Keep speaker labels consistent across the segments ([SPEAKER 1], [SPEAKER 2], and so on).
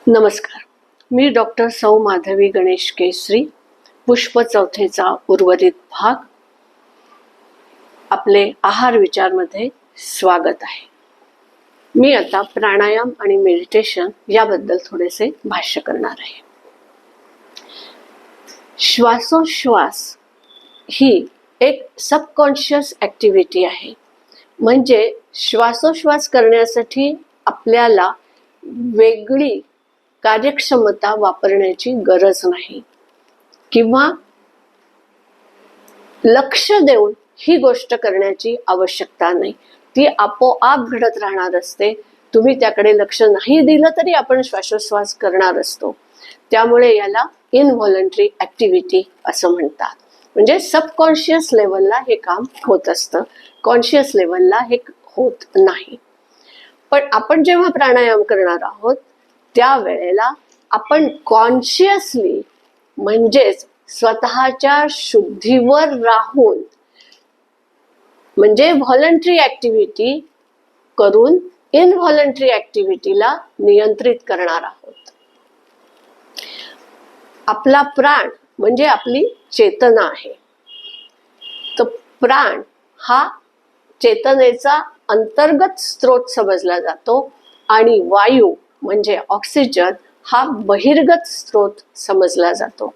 [SPEAKER 1] नमस्कार. मी डॉक्टर सौ माधवी गणेश केसरी. पुष्प चौथेचा उर्वरित भाग आपले आहार विचारमध्ये स्वागत आहे. मी आता प्राणायाम आणि मेडिटेशन याबद्दल थोडेसे भाष्य करणार आहे. श्वासोश्वास ही एक सबकॉन्शियस ऍक्टिव्हिटी आहे. म्हणजे श्वासोश्वास करण्यासाठी आपल्याला वेगळी कार्यक्षमता वापरण्याची गरज नाही किंवा लक्ष देऊन ही गोष्ट करण्याची आवश्यकता नाही. ती आपोआप घडत राहणार असते. तुम्ही त्याकडे लक्ष नाही दिलं तरी आपण श्वासोश्वास करणार असतो. त्यामुळे याला इनव्हॉलंटरी ऍक्टिव्हिटी असं म्हणतात. म्हणजे सबकॉन्शियस लेवलला हे काम होत असतं, कॉन्शियस लेवलला हे होत नाही. पण आपण जेव्हा प्राणायाम करणार आहोत त्यावेळेला आपण कॉन्शियसली म्हणजेच स्वतःच्या शुद्धीवर राहून म्हणजे व्हॉलंटरी ऍक्टिव्हिटी करून इनव्हॉलंटरी ऍक्टिव्हिटीला नियंत्रित करणार आहोत. आपला प्राण म्हणजे आपली चेतना आहे. तर प्राण हा चेतनेचा अंतर्गत स्रोत समजला जातो आणि वायू म्हणजे ऑक्सिजन हा बहिर्गत स्रोत समजला जातो.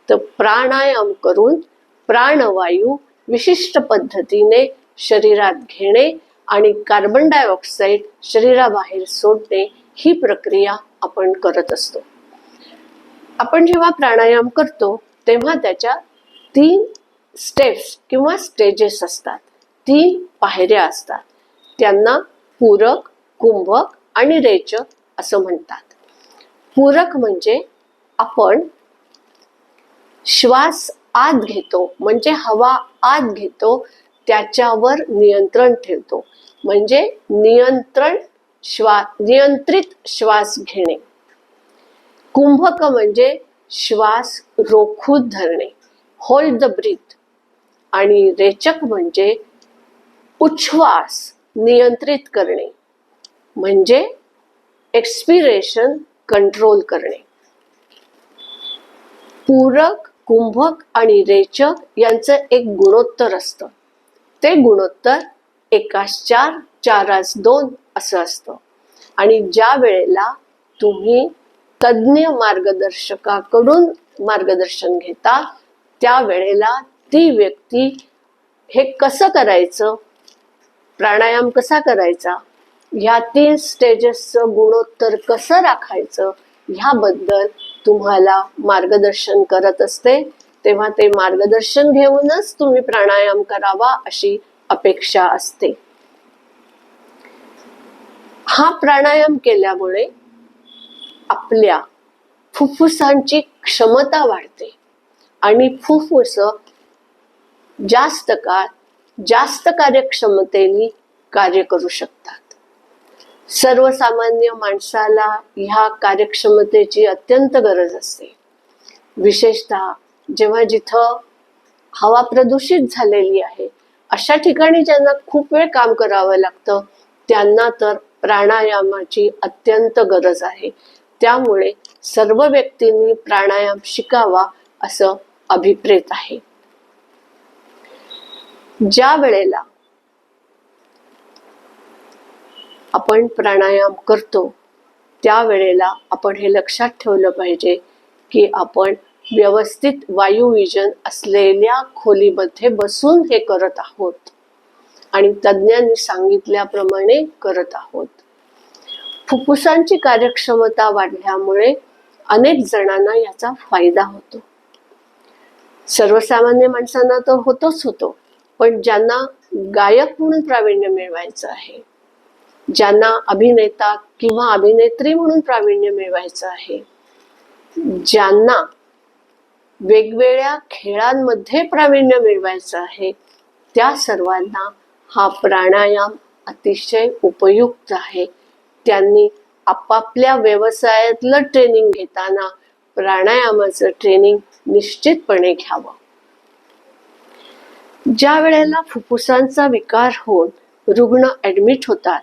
[SPEAKER 1] तर प्राणायाम करून प्राणवायू विशिष्ट पद्धतीने शरीरात घेणे आणि कार्बन डायऑक्साईड शरीराबाहेर सोडणे ही प्रक्रिया आपण करत असतो. आपण जेव्हा प्राणायाम करतो तेव्हा त्याच्या 3 स्टेप्स किंवा स्टेजेस असतात, 3 पायऱ्या असतात. त्यांना पूरक, कुंभक आणि रेचक असं म्हणतात. पूरक म्हणजे आपण श्वास आत घेतो म्हणजे हवा आत घेतो, त्याच्यावर नियंत्रण ठेवतो म्हणजे नियंत्रित श्वास घेणे. कुंभक म्हणजे श्वास रोखून धरणे, होल्ड द ब्रीथ. आणि रेचक म्हणजे उच्छ्वास नियंत्रित करणे म्हणजे एक्सपिरेशन कंट्रोल करणे. पूरक, कुंभक आणि रेचक यांचं एक गुणोत्तर असतं. ते गुणोत्तर 1:4, 4:2 असं असतं. आणि ज्या वेळेला तुम्ही तज्ञ मार्गदर्शकाकडून मार्गदर्शन घेता त्यावेळेला ती व्यक्ती हे कसं करायचं, प्राणायाम कसा करायचा, ह्या 3 स्टेजेसचं गुणोत्तर कसं राखायचं ह्याबद्दल तुम्हाला मार्गदर्शन करत असते. तेव्हा ते मार्गदर्शन घेऊनच तुम्ही प्राणायाम करावा अशी अपेक्षा असते. हा प्राणायाम केल्यामुळे आपल्या फुफ्फुसांची क्षमता वाढते आणि फुफ्फुस जास्त काळ जास्त कार्यक्षमतेने कार्य करू शकतात. सर्वसामान्य माणसाला ह्या कार्यक्षमतेची अत्यंत गरज असते. विशेषतः जेव्हा जिथं हवा प्रदूषित झालेली आहे अशा ठिकाणी ज्यांना खूप वेळ काम करावं लागतं त्यांना तर प्राणायामाची अत्यंत गरज आहे. त्यामुळे सर्व व्यक्तींनी प्राणायाम शिकावा असं अभिप्रेत आहे. ज्या वेळेला आपण प्राणायाम करतो त्यावेळेला आपण हे लक्षात ठेवलं पाहिजे की आपण व्यवस्थित वायुविजन असलेल्या खोलीमध्ये बसून हे करत आहोत आणि तज्ञांनी सांगितल्याप्रमाणे करत आहोत. फुफ्फुसांची कार्यक्षमता वाढल्यामुळे अनेक जणांना याचा फायदा होतो. सर्वसामान्य माणसांना तर होतोच होतो, पण ज्यांना गायक म्हणून प्रावीण्य मिळवायचं आहे, ज्यांना अभिनेता किंवा अभिनेत्री म्हणून प्रावीण्य मिळवायचं आहे, ज्यांना वेगवेगळ्या खेळांमध्ये प्रावीण्य मिळवायचं आहे, त्या सर्वांना हा प्राणायाम अतिशय उपयुक्त आहे. त्यांनी आपापल्या व्यवसायातलं ट्रेनिंग घेताना प्राणायामाचं ट्रेनिंग निश्चितपणे घ्यावं. ज्या वेळेला फुफ्फुसांचा विकार होऊन रुग्ण ऍडमिट होतात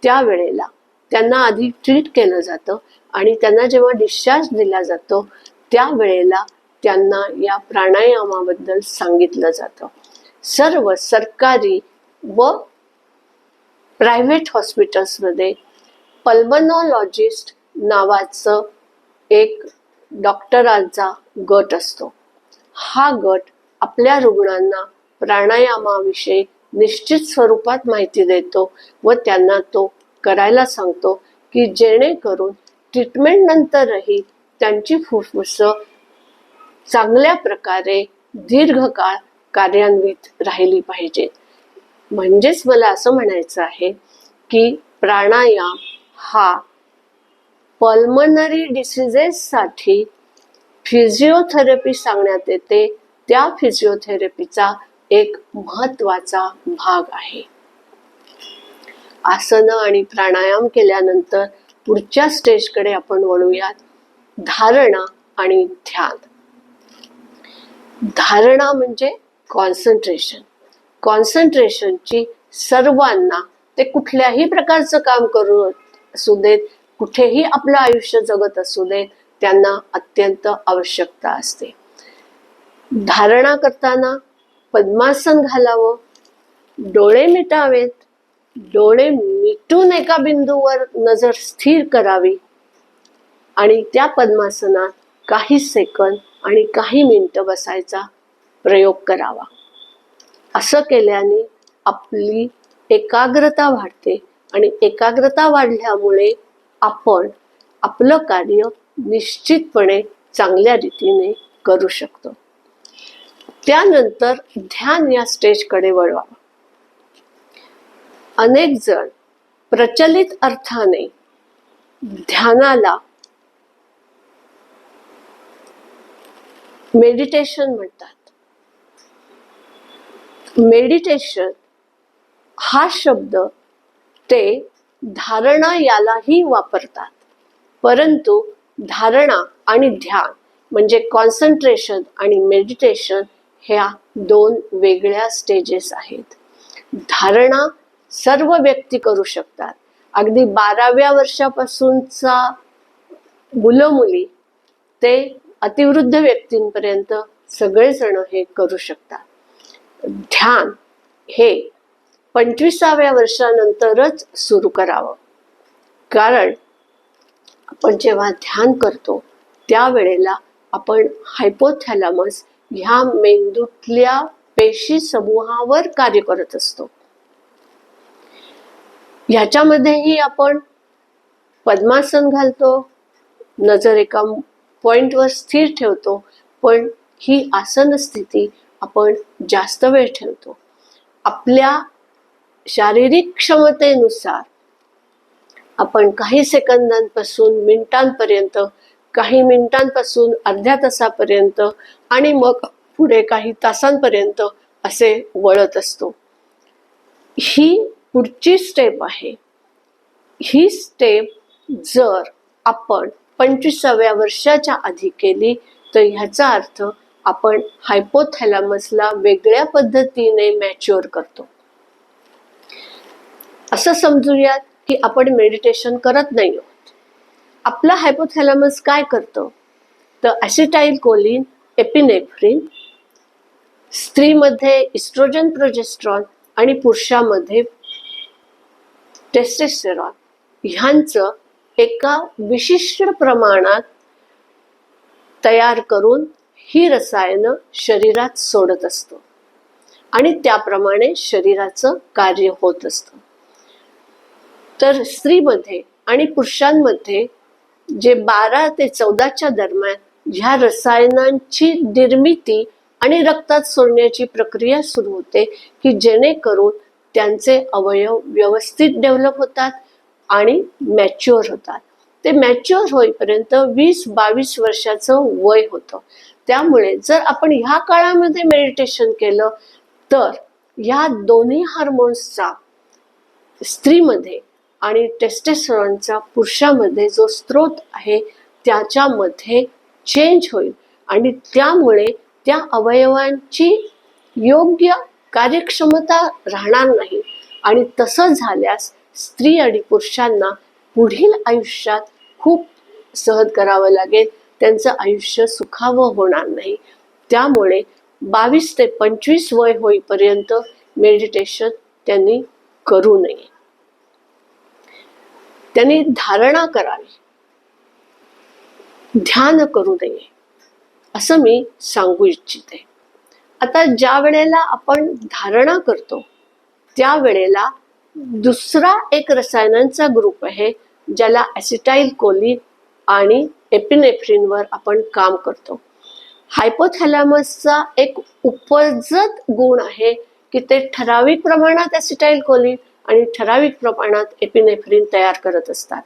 [SPEAKER 1] त्यावेळेला त्यांना आधी ट्रीट केलं जातं आणि त्यांना जेव्हा डिस्चार्ज दिला जातो त्यावेळेला त्यांना या प्राणायामाबद्दल सांगितलं जातं. सर्व सरकारी व प्रायव्हेट हॉस्पिटल्समध्ये पल्मनॉलॉजिस्ट नावाचं एक डॉक्टरांचा गट असतो. हा गट आपल्या रुग्णांना प्राणायामाविषयी निश्चित स्वरूपात माहिती देतो व त्यांना तो करायला सांगतो की जेणेकरून ट्रीटमेंट नंतरही त्यांची फुफ्फुसं चांगल्या प्रकारे दीर्घकाळ कार्यान्वित राहिली पाहिजेत. म्हणजेच मला असं म्हणायचं आहे की प्राणायाम हा पल्मनरी डिसिजेससाठी फिजिओथेरपी सांगण्यात येते, त्या फिजिओथेरपीचा एक महत्त्वाचा भाग आहे. आसनं आणि प्राणायाम केल्यानंतर पुढच्या स्टेजकडे आपण वळूयात, धारणा आणि ध्यान. धारणा म्हणजे कॉन्सन्ट्रेशन. कॉन्सन्ट्रेशनची सर्वांना, ते कुठल्याही प्रकारचं काम करू असू देत, कुठेही आपलं आयुष्य जगत असू देत, त्यांना अत्यंत आवश्यकता असते. धारणा करताना पद्मासन घालावं, डोळे मिटावेत, डोळे मिटून एका बिंदूवर नजर स्थिर करावी आणि त्या पद्मासनात काही सेकंद आणि काही मिनिटं बसायचा प्रयोग करावा. असं केल्याने आपली एकाग्रता वाढते आणि एकाग्रता वाढल्यामुळे आपण आपलं कार्य निश्चितपणे चांगल्या रीतीने करू शकतो. त्यानंतर ध्यान या स्टेजकडे वळवावं. अनेक जण प्रचलित अर्थाने ध्यानाला मेडिटेशन म्हणतात. मेडिटेशन हा शब्द ते धारणा यालाही वापरतात, परंतु धारणा आणि ध्यान म्हणजे कॉन्सन्ट्रेशन आणि मेडिटेशन ह्या दोन वेगळ्या स्टेजेस आहेत. धारणा सर्व व्यक्ती करू शकतात. अगदी 12व्या वर्षापासूनचा मुलं मुली ते अतिवृद्ध व्यक्तींपर्यंत सगळेजण हे करू शकतात. ध्यान हे 25व्या वर्षानंतरच सुरू करावं, कारण आपण जेव्हा ध्यान करतो त्यावेळेला आपण हायपोथॅलॅमस ह्या मेंदूतल्या पेशी समूहावर कार्य करत असतो. ह्याच्यामध्येही आपण पद्मासन घालतो, नजर एका पॉइंटवर स्थिर ठेवतो, पण ही आसन स्थिती आपण जास्त वेळ ठेवतो. आपल्या शारीरिक क्षमतेनुसार आपण काही सेकंदांपासून मिनिटांपर्यंत, काही मिनिटांपासून अर्ध्या तासापर्यंत आणि मग पुढे काही तासांपर्यंत असे वळत असतो. ही पुढची स्टेप आहे. ही स्टेप जर आपण 25व्या वर्षाच्या आधी केली तर ह्याचा अर्थ आपण हायपोथॅलॅमसला वेगळ्या पद्धतीने मॅच्युअर करतो. असं समजूयात की आपण मेडिटेशन करत नाही आहोत. आपला हायपोथॅलॅमस काय करतं तर ॲसिटाइल कोलिन, एपिनेफ्रिन, स्त्रीमध्ये इस्ट्रोजन, प्रोजेस्ट्रॉन आणि पुरुषामध्ये टेस्टोस्टेरॉन ह्यांचं एका विशिष्ट प्रमाणात तयार करून ही रसायनं शरीरात सोडत असतो आणि त्याप्रमाणे शरीराचं कार्य होत असतं. तर स्त्रीमध्ये आणि पुरुषांमध्ये जे 12 ते 14च्या दरम्यान ह्या रसायनांची निर्मिती आणि रक्तात सोडण्याची प्रक्रिया सुरू होते की जेणेकरून त्यांचे अवयव व्यवस्थित डेव्हलप होतात आणि मॅच्युअर होतात. ते मॅच्युअर होईपर्यंत 20-22 वर्षाचं वय होतं. त्यामुळे जर आपण ह्या काळामध्ये मेडिटेशन केलं तर ह्या दोन्ही हार्मोन्सचा स्त्रीमध्ये आणि टेस्टोस्टेरॉनचा पुरुषामध्ये जो स्रोत आहे त्याच्यामध्ये चेंज होईल आणि त्यामुळे त्या अवयवांची योग्य कार्यक्षमता राहणार नाही आणि तसं झाल्यास स्त्री आणि पुरुषांना पुढील आयुष्यात खूप सहन करावं लागेल, त्यांचं आयुष्य सुखावं होणार नाही. त्यामुळे 22 ते 25 वय होईपर्यंत मेडिटेशन त्यांनी करू नये. त्यांनी धारणा करावी, ध्यान करू नये, असं मी सांगू इच्छिते. आता ज्या वेळेला आपण धारणा करतो त्यावेळेला दुसरा एक रसायनांचा ग्रुप आहे ज्याला ॲसिटाइल कोलिन आणि एपिनेफ्रिनवर आपण काम करतो. हायपोथॅलॅमसचा एक उपजत गुण आहे की ते ठराविक प्रमाणात ॲसिटाइल कोलिन आणि ठराविक प्रमाणात एपिनेफ्रिन तयार करत असतात.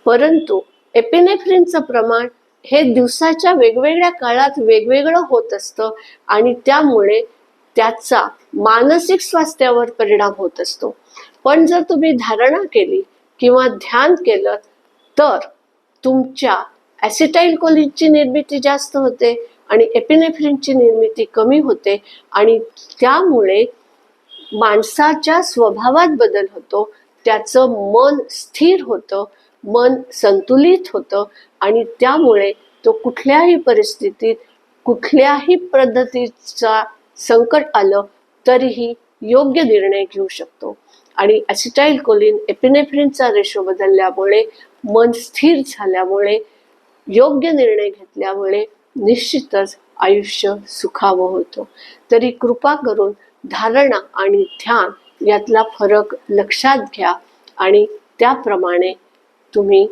[SPEAKER 1] परंतु एपिनेफ्रिनचं प्रमाण हे दिवसाच्या वेगवेगळ्या काळात वेगवेगळं होत असतं आणि त्यामुळे त्याचा मानसिक स्वास्थ्यावर परिणाम होत असतो. पण जर तुम्ही धारणा केली किंवा ध्यान केलं तर तुमच्या ॲसिटाइल कोलिनची निर्मिती जास्त होते आणि एपिनेफ्रिनची निर्मिती कमी होते आणि त्यामुळे माणसाच्या स्वभावात बदल होतो. त्याचं मन स्थिर होतं, मन संतुलित होतं आणि त्यामुळे तो कुठल्याही परिस्थितीत कुठल्याही पद्धतीचा संकट आलं तरीही योग्य निर्णय घेऊ शकतो. आणि ॲसिटाइल कोलिन एपिनेफ्रिनचा रेशो बदलल्यामुळे, मन स्थिर झाल्यामुळे, योग्य निर्णय घेतल्यामुळे निश्चितच आयुष्य सुखावं होतं. तरी कृपा करून धारणा आणि ध्यान यातला फरक लक्षात घ्या आणि त्याप्रमाणे तुम्ही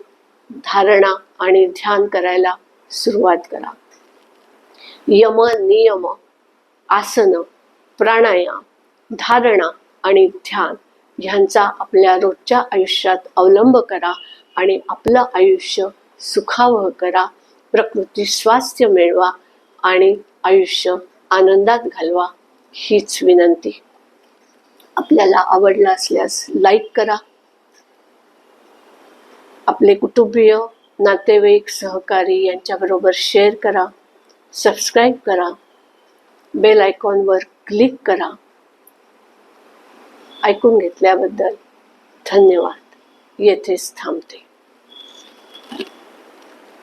[SPEAKER 1] धारणा आणि ध्यान करायला सुरुवात करा. यम, नियम, आसन, प्राणायाम, धारणा आणि ध्यान ह्यांचा आपल्या रोजच्या आयुष्यात अवलंब करा आणि आपलं आयुष्य सुखावह करा. प्रकृती स्वास्थ्य मिळवा आणि आयुष्य आनंदात घालवा हीच विनंती. आपल्याला आवडलं असल्यास लाईक करा, आपले कुटुंबीय, नातेवाईक, सहकारी यांच्याबरोबर शेअर करा, सबस्क्राईब करा, बेल आयकॉनवर क्लिक करा. ऐकून घेतल्याबद्दल धन्यवाद. येथेच थांबते.